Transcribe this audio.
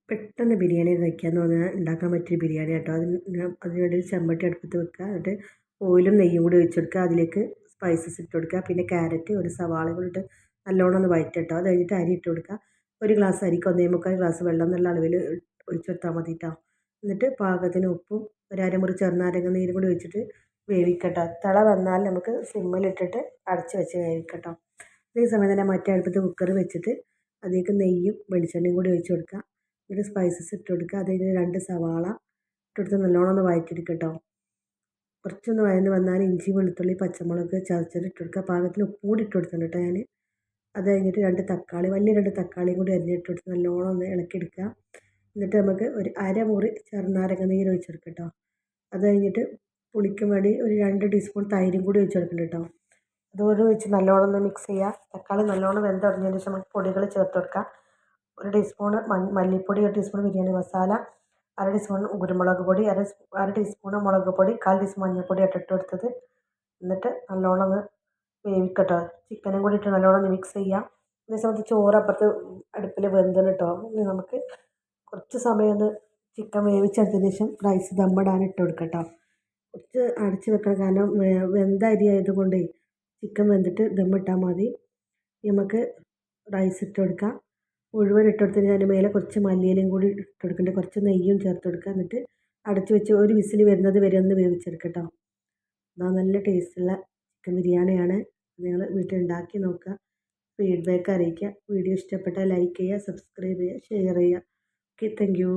പെട്ടെന്ന് ബിരിയാണി കഴിക്കാമെന്ന് പറഞ്ഞാൽ ഉണ്ടാക്കാൻ പറ്റിയ ബിരിയാണി കേട്ടോ. അതിനുവേണ്ടി ചെമ്പട്ടി അടുപ്പത്ത് വെക്കുക. എന്നിട്ട് ഓയിലും നെയ്യും കൂടി ഒഴിച്ച് കൊടുക്കുക. അതിലേക്ക് സ്പൈസസ് ഇട്ട് കൊടുക്കുക. പിന്നെ ക്യാരറ്റ് ഒരു സവാള കൂടി ഇട്ട് നല്ലോണം ഒന്ന് വഴറ്റുക കേട്ടോ. അത് കഴിഞ്ഞിട്ട് അരി ഇട്ട് കൊടുക്കുക. ഒരു ഗ്ലാസ് അരിക്ക് 1.25 ഗ്ലാസ് വെള്ളം എന്നുള്ള അളവിൽ ഒഴിച്ച് കൊടുത്താൽ മതി കേട്ടോ. എന്നിട്ട് പാകത്തിന് ഉപ്പും ഒരു അരമുറി ചെറുനാരങ്ങ നീരും കൂടി ഒഴിച്ചിട്ട് വേവിക്കട്ടോ. തിള വന്നാൽ നമുക്ക് സിമ്മിലിട്ടിട്ട് അടച്ച് വെച്ച് വേവിക്കട്ടോ. ഈ സമയം തന്നെ മറ്റേ അടുപ്പത്ത് കുക്കർ വെച്ചിട്ട് അതിലേക്ക് നെയ്യും വെളിച്ചെണ്ണയും കൂടി ഒഴിച്ച് കൊടുക്കുക. ഒരു സ്പൈസസ് ഇട്ട് കൊടുക്കുക. അതിൽ 2 സവാള ഇട്ടെടുത്ത് നല്ലോണം ഒന്ന് വഴറ്റിയെടുക്കട്ടോ. കുറച്ചൊന്ന് വഴന്ന് വന്നാൽ ഇഞ്ചി വെളുത്തുള്ളി പച്ചമുളക് ചതച്ചത് ഇട്ട് കൊടുക്കുക. പാകത്തിന് ഉപ്പ് കൂടി ഇട്ട് കൊടുത്തിട്ടുണ്ട് കേട്ടോ ഞാൻ. അത് കഴിഞ്ഞിട്ട് 2 തക്കാളി വലിയ 2 തക്കാളിയും കൂടി അരിഞ്ഞിട്ട് കൊടുത്ത് നല്ലോണം ഒന്ന് ഇളക്കിയെടുക്കുക. എന്നിട്ട് നമുക്ക് ഒരു അരമുറി ചെറുനാരങ്ങ നീര് ഒഴിച്ച് കൊടുക്കുക കേട്ടോ. അത് കഴിഞ്ഞിട്ട് പുളിക്ക് വേണ്ടി ഒരു 2 ടീസ്പൂൺ തൈരും കൂടി ഒഴിച്ച് കൊടുക്കുന്നുണ്ട് കേട്ടോ. അതോടെ വെച്ച് നല്ലോണം ഒന്ന് മിക്സ് ചെയ്യുക. തക്കാളി നല്ലോണം വെന്തുടങ്ങിയതിന് ശേഷം നമുക്ക് പൊടികൾ ചേർത്ത് കൊടുക്കുക. 1 ടീസ്പൂൺ മല്ലിപ്പൊടി, 1 ടീസ്പൂൺ ബിരിയാണി മസാല, 1/2 ടീസ്പൂൺ കുരുമുളക് പൊടി, 1 ടീസ്പൂൺ മുളക് പൊടി, 1/4 ടീസ്പൂൺ മഞ്ഞൾപ്പൊടി ഇട്ട് കൊടുത്തത്. എന്നിട്ട് നല്ലോണം ഒന്ന് വേവിക്കട്ടോ. ചിക്കനും കൂടി ഇട്ട് നല്ലോണം ഒന്ന് മിക്സ് ചെയ്യാം. അതേ സമയത്ത് ചോറ് അപ്പുറത്ത് അടുപ്പിൽ വെന്തിന് കേട്ടോ. നമുക്ക് കുറച്ച് സമയം ഒന്ന് ചിക്കൻ വേവിച്ചെടുത്തതിന് ശേഷം റൈസ് ദമ്മിടാൻ ഇട്ട് കൊടുക്കട്ടോ. കുറച്ച് അടച്ച് വെക്കണം, കാരണം വെന്ത അരി ആയതുകൊണ്ട് ചിക്കൻ വെന്തിട്ട് ദമ്മിട്ടാൽ മതി. നമുക്ക് റൈസ് ഇട്ട് കൊടുക്കാം. മുഴുവൻ ഇട്ട് കൊടുത്തതിന് അതിന് മേലെ കുറച്ച് മല്ലിയിലയും കൂടി ഇട്ട് കൊടുക്കുന്നുണ്ട്. കുറച്ച് നെയ്യും ചേർത്ത് കൊടുക്കുക. എന്നിട്ട് അടച്ച് വെച്ച് ഒരു വിസിൽ വരുന്നത് വരെ ഒന്ന് വേവിച്ചെടുക്കട്ടോ. അതാ നല്ല ടേസ്റ്റുള്ള ചിക്കൻ ബിരിയാണിയാണ്. നിങ്ങൾ വീട്ടിൽ ഉണ്ടാക്കി നോക്കുക. ഫീഡ്ബാക്ക് അറിയിക്കുക. വീഡിയോ ഇഷ്ടപ്പെട്ടാൽ ലൈക്ക് ചെയ്യുക, സബ്സ്ക്രൈബ് ചെയ്യുക, ഷെയർ ചെയ്യുക. Okay, thank you.